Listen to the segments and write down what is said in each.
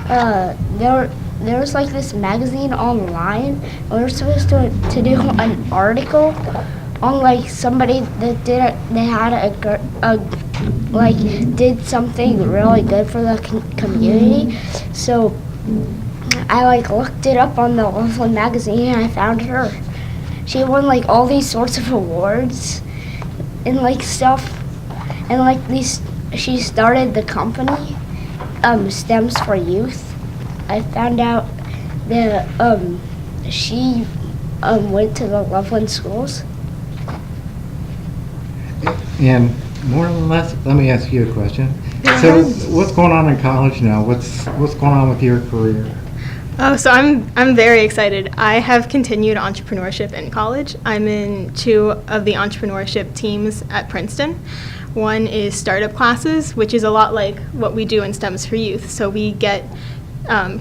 There was like this magazine online, and we were supposed to do an article on like somebody that they had like did something really good for the community. So I like looked it up on the Norland magazine and I found her. She won like all these sorts of awards and like stuff, and like these. She started the company, Stems for Youth. I found out that she went to the Loveland schools. And more or less, let me ask you a question. So, what's going on in college now? What's going on with your career? Oh, so I'm very excited. I have continued entrepreneurship in college. I'm in 2 of the entrepreneurship teams at Princeton. One is startup classes, which is a lot like what we do in STEMs for Youth. So we get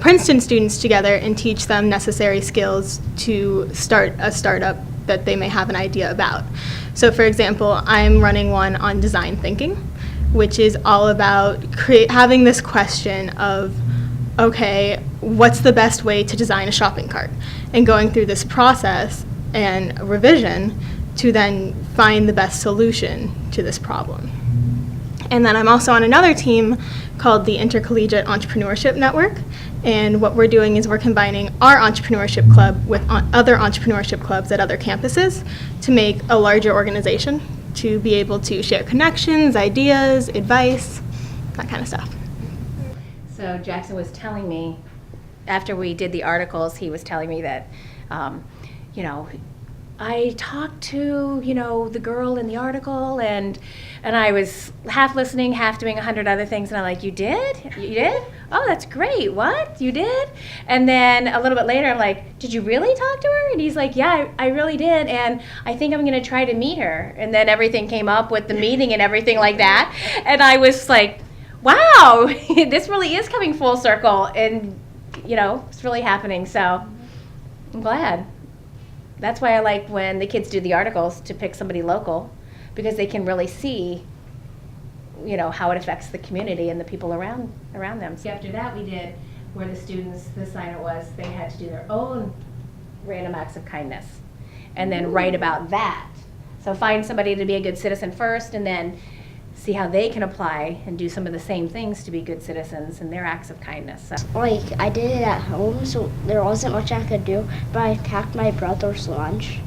Princeton students together and teach them necessary skills to start a startup that they may have an idea about. So for example, I'm running one on design thinking, which is all about having this question of, okay, what's the best way to design a shopping cart? And going through this process and revision to then find the best solution to this problem. And then I'm also on another team called the Intercollegiate Entrepreneurship Network. And what we're doing is we're combining our entrepreneurship club with other entrepreneurship clubs at other campuses to make a larger organization to be able to share connections, ideas, advice, that kind of stuff. So Jackson was telling me, after we did the articles, he was telling me that, you know, I talked to, you know, the girl in the article, and I was half listening, half doing 100 other things, and I'm like, you did? You did? Oh, that's great. What? You did? And then a little bit later, I'm like, did you really talk to her? And he's like, yeah, I really did, and I think I'm going to try to meet her. And then everything came up with the meeting and everything like that, and I was like, wow, this really is coming full circle, and, you know, it's really happening, so I'm glad. That's why I like when the kids do the articles to pick somebody local, because they can really see, you know, how it affects the community and the people around them. So after that, we did where the students, the assignment was they had to do their own random acts of kindness and then write about that. So find somebody to be a good citizen first, and then see how they can apply and do some of the same things to be good citizens in their acts of kindness. So. Like, I did it at home, so there wasn't much I could do, but I packed my brother's lunch.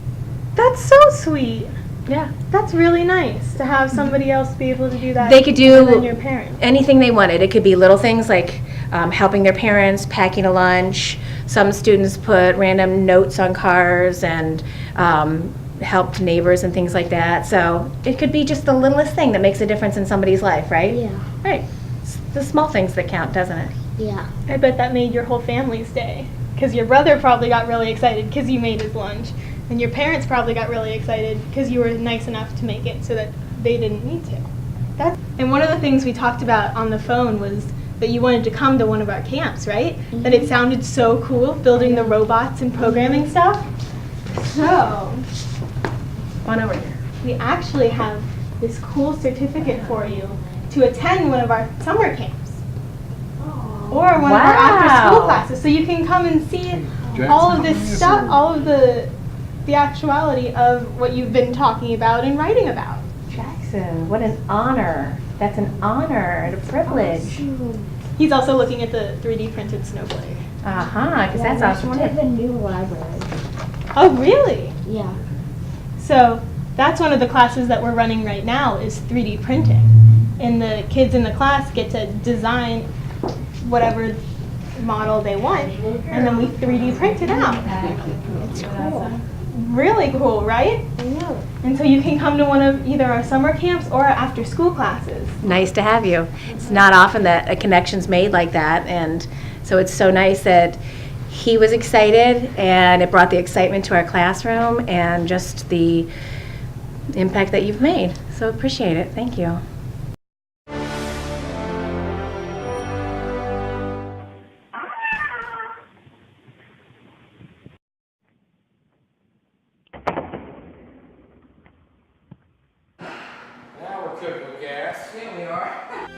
That's so sweet. Yeah. That's really nice to have somebody else be able to do that. They could do than your parents. Anything they wanted. It could be little things like helping their parents, packing a lunch. Some students put random notes on cars and helped neighbors and things like that. So it could be just the littlest thing that makes a difference in somebody's life, right? Yeah. Right. It's the small things that count, doesn't it? Yeah. I bet that made your whole family's day. Because your brother probably got really excited because you made his lunch. And your parents probably got really excited because you were nice enough to make it so that they didn't need to. And one of the things we talked about on the phone was that you wanted to come to one of our camps, right? Mm-hmm. That it sounded so cool, building the robots and programming stuff. So, On over here. we actually have this cool certificate for you to attend one of our summer camps. Or one of our after-school classes. So you can come and see all of this stuff, all of the actuality of what you've been talking about and writing about. Jackson, what an honor. That's an honor and a privilege. He's also looking at the 3D printed snowflake. Because that's awesome one of too. the new libraries. Oh, really? Yeah. So that's one of the classes that we're running right now is 3D printing. And the kids in the class get to design whatever model they want, and then we 3D print it out. It's cool. Really cool, right? I know. And so you can come to one of either our summer camps or our after-school classes. Nice to have you. It's not often that a connection's made like that, and so it's so nice that he was excited, and it brought the excitement to our classroom and just the impact that you've made. So appreciate it. Thank you. Now we're cooking with gas. Here we are.